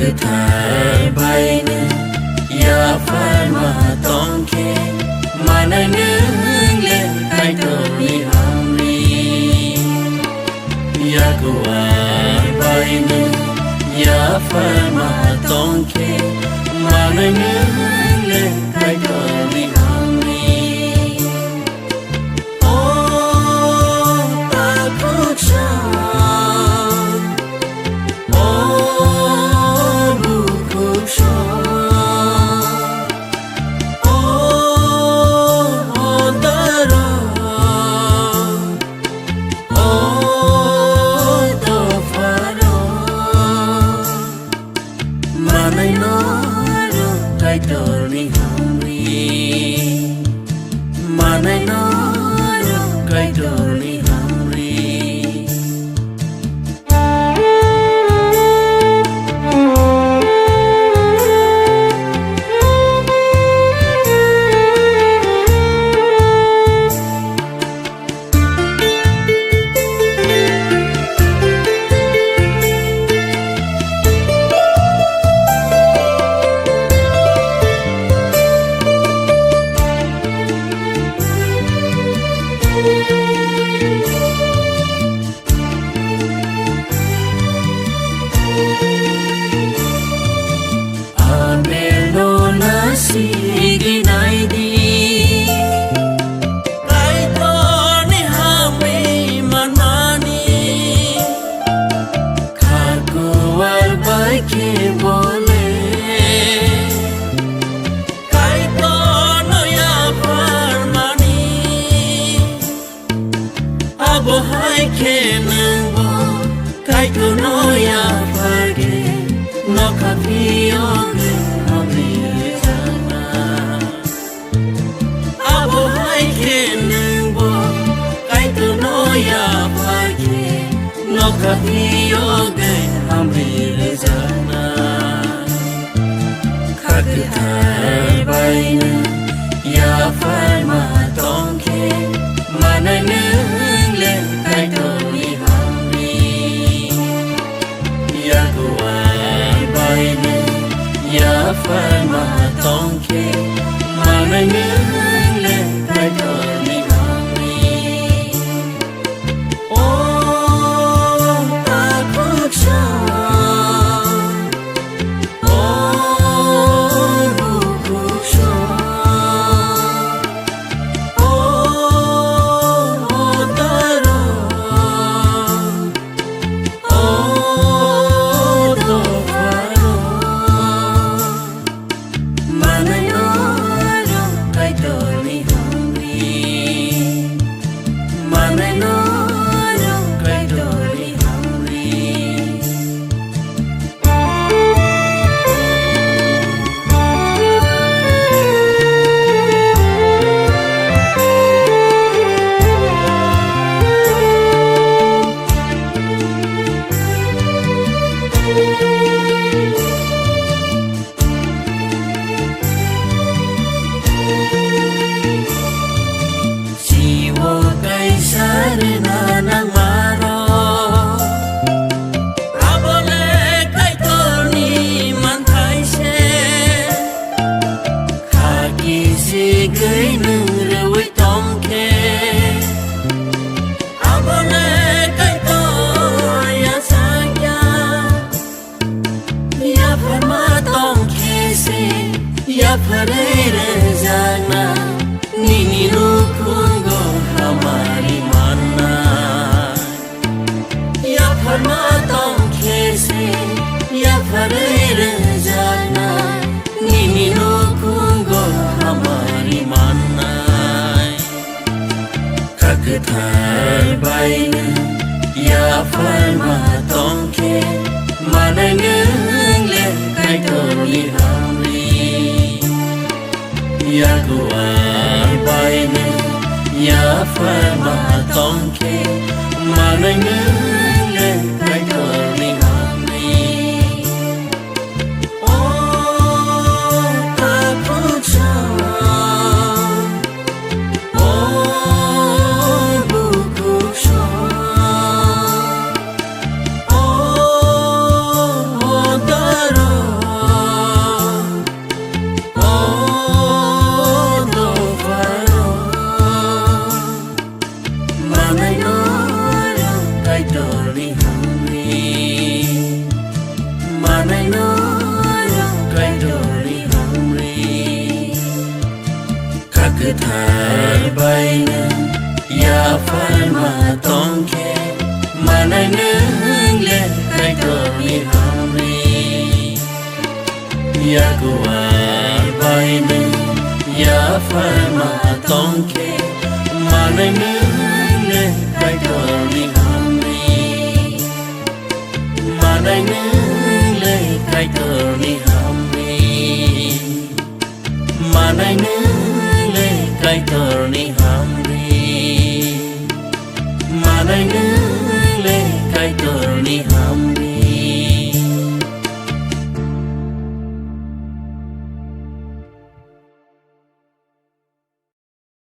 cứ thải bay nè ya phải mà tông kê mà nơi nương lên cái đồ đi ham đi ya cứ bay nè ya phải mà tông kê mà nơi nương lên cái đồ đi ham đi ô ta cứ Daro thở bay nâng ya phải mà tông kê mà nay nâng lên cái cờ mi hàm ri ya kuwa bay nâng ya phải mà tông kê mà nay nâng lên cái cờ mi hàm ri mà nay nâng lên cái cờ mi hàm ri mà nay nâng lên cái cờ mi hàm ri mà nay nâng lên cái cờ mi hàm ri